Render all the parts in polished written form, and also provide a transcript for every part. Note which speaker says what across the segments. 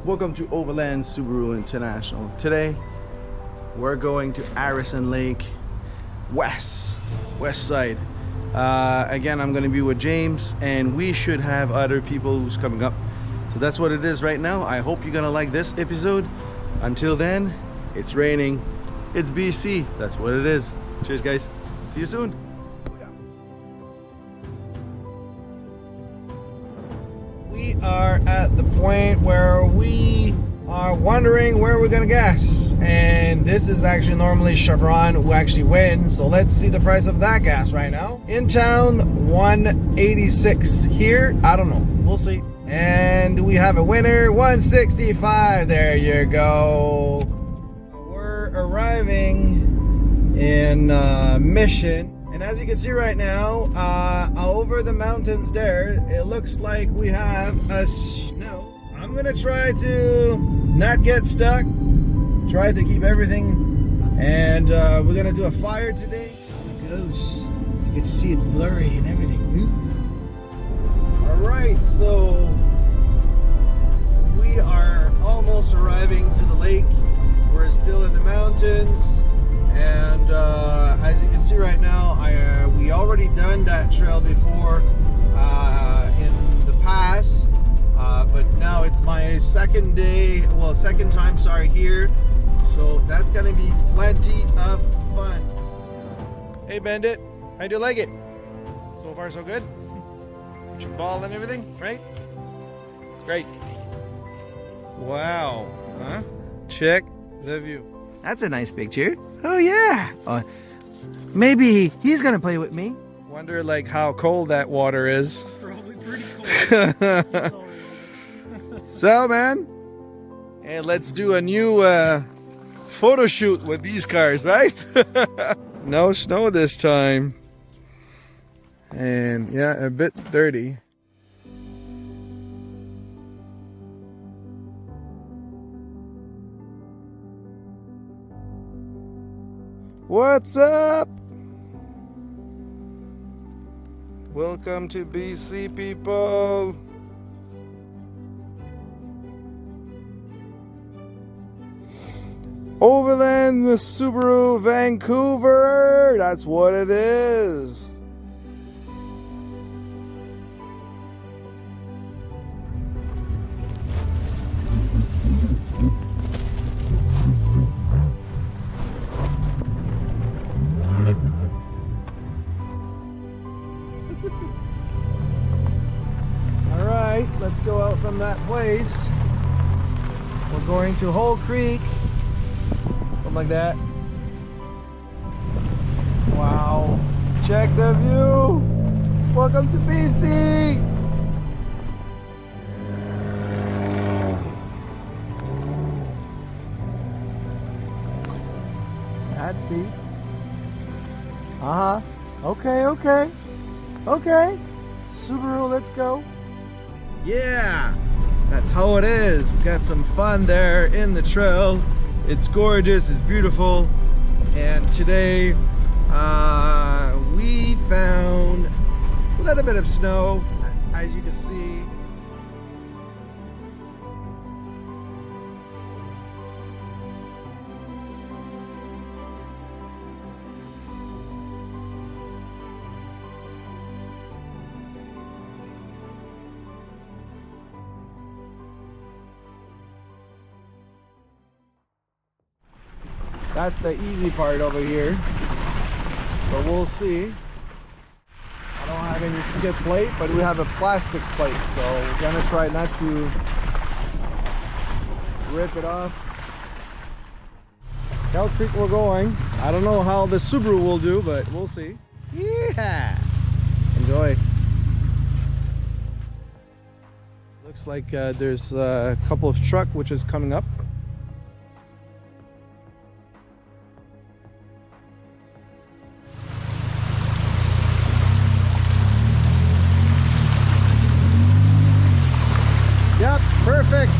Speaker 1: Welcome to Overland Subaru International. Today we're going to Harrison Lake west side. Again, I'm going to be with James, and we should have other people who's coming up. So that's what it is right now. I hope you're gonna like this episode. Until then, it's raining, it's BC, that's what it is. Cheers guys, see you soon. We are at the point where we are wondering where we're gonna gas, and this is actually normally Chevron who actually wins, so let's see the price of that gas right now. In town, 186. Here, I don't know, we'll see. And we have a winner, 165. There you go. We're arriving in Mission. And as you can see right now, over the mountains there, it looks like we have a snow. I'm gonna try to not get stuck, try to keep everything, and we're gonna do a fire today. Look at those. You can see it's blurry and everything. Alright, so we are almost arriving to the lake. We're still in the mountains, and as you can see right now, we already done that trail before in the past, but now it's my second time here, so that's gonna be plenty of fun. Hey Bandit, how do you like it? So far so good? Put your ball and everything, right? Great. Wow, huh? Check the view. That's a nice picture. Oh yeah. Maybe he's gonna play with me. Wonder like how cold that water is. Probably pretty cold. So man, hey, let's do a new photo shoot with these cars, right? No snow this time. And yeah, a bit dirty. What's up? Welcome to BC, people. Overland, the Subaru Vancouver. That's what it is. Alright, let's go out from that place. We're going to Hale Creek. Something like that. Wow. Check the view. Welcome to BC. That's deep. Okay. Subaru, let's go. Yeah, that's how it is. We got some fun there in the trail. It's gorgeous, it's beautiful. And today we found a little bit of snow, as you can see. That's the easy part over here. So we'll see. I don't have any skid plate, but we have a plastic plate. So we're gonna try not to rip it off. Hale Creek we're going. I don't know how the Subaru will do, but we'll see. Yeah! Enjoy. Looks like there's a couple of trucks which is coming up. Yep, perfect.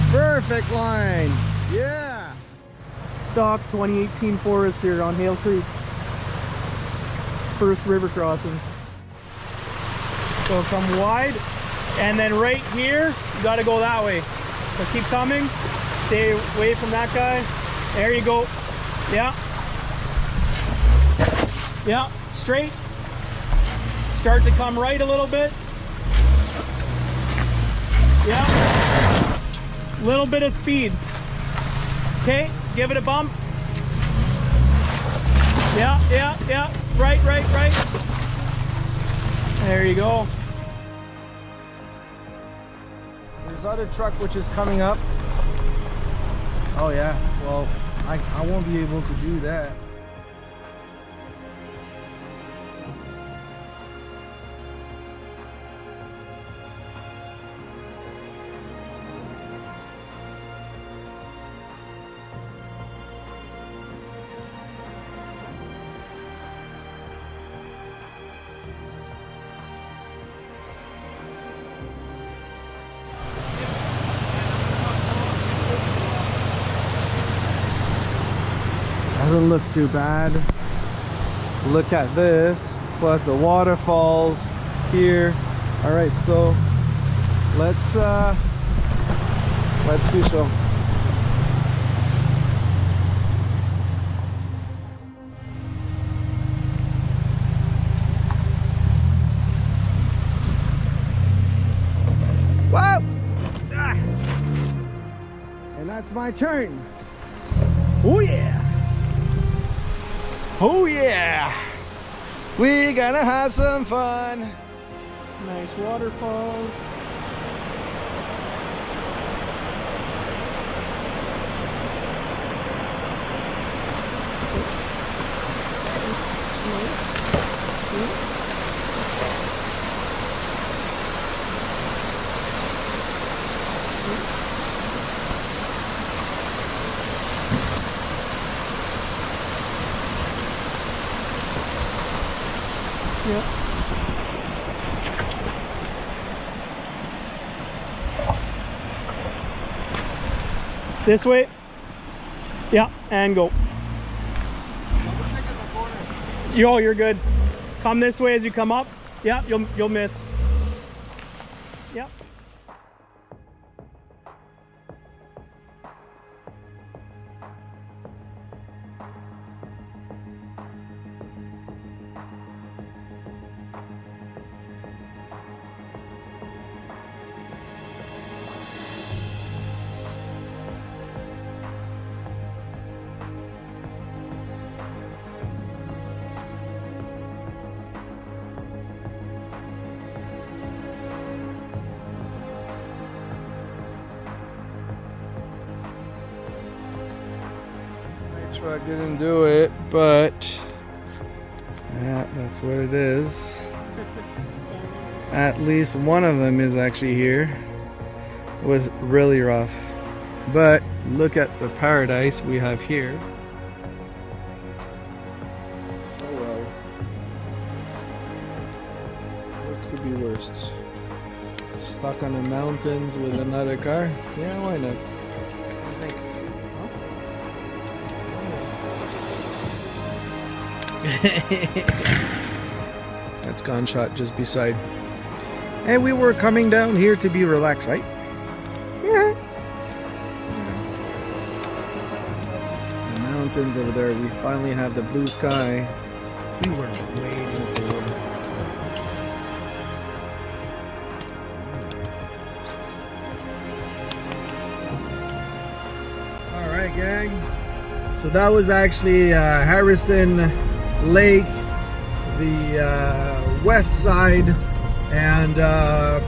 Speaker 1: Perfect line. Yeah.
Speaker 2: Stock 2018 Forester on Hale Creek. First river crossing. So come wide And then right here, you got to go that way. So keep coming. Stay away from that guy. There you go. Yeah. Yeah, straight. Start to come right a little bit. Yeah. Little bit of speed. Okay, give it a bump. Yeah, yeah, yeah. Right, right, right. There you go.
Speaker 1: There's other truck which is coming up. Oh yeah, well, I won't be able to do that. Doesn't look too bad. Look at this, plus the waterfalls here. All right, so let's see. So wow, and that's my turn. Oh yeah. Oh yeah, we gonna have some fun.
Speaker 2: Nice waterfalls. Yeah. This way. Yeah, and go. You're good. Come this way as you come up. Yeah, you'll miss. Yep.
Speaker 1: Truck didn't do it, but yeah, that's what it is. At least one of them is actually here. It was really rough, but look at the paradise we have here. Oh well, what could be worst? Stuck on the mountains with another car? Yeah, why not? That's gunshot just beside. And we were coming down here to be relaxed, right? Yeah. The mountains over there, we finally have the blue sky. We were waiting for it. Alright, gang. So that was actually Harrison Lake, the west side, and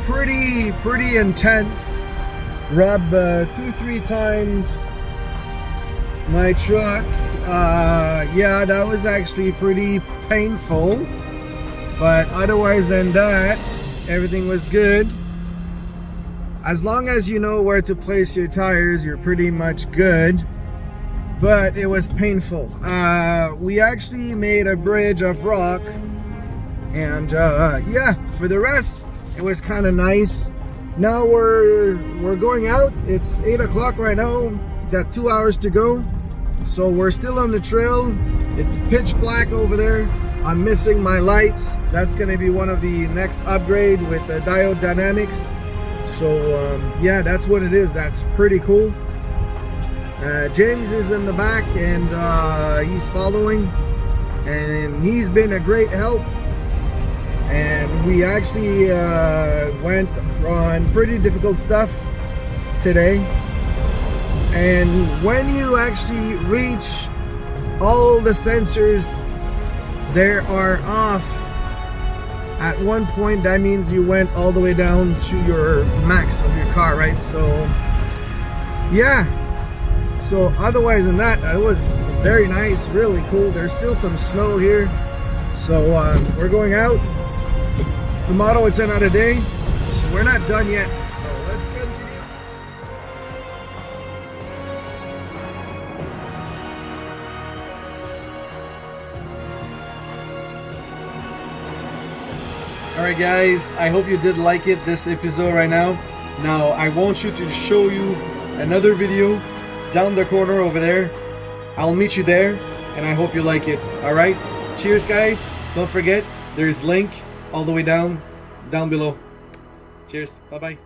Speaker 1: pretty intense. Rub 2-3 times my truck. Yeah, that was actually pretty painful, but otherwise than that, everything was good. As long as you know where to place your tires, you're pretty much good. But it was painful. We actually made a bridge of rock, and yeah, for the rest it was kind of nice. Now we're going out. It's 8 o'clock right now. Got 2 hours to go, so we're still on the trail. It's pitch black over there. I'm missing my lights. That's going to be one of the next upgrade with the diode dynamics. So yeah, that's what it is. That's pretty cool. James is in the back and he's following, and he's been a great help. And we actually went on pretty difficult stuff today. And when you actually reach all the sensors there are off at one point, that means you went all the way down to your max of your car, right? So yeah, so otherwise than that, it was very nice, really cool. There's still some snow here, so we're going out tomorrow. It's another day, so we're not done yet, so let's continue. Alright guys, I hope you did like it, this episode right now. Now I want you to show you another video down the corner over there. I'll meet you there, and I hope you like it. Alright, cheers guys. Don't forget, there's link all the way down below. Cheers, bye bye.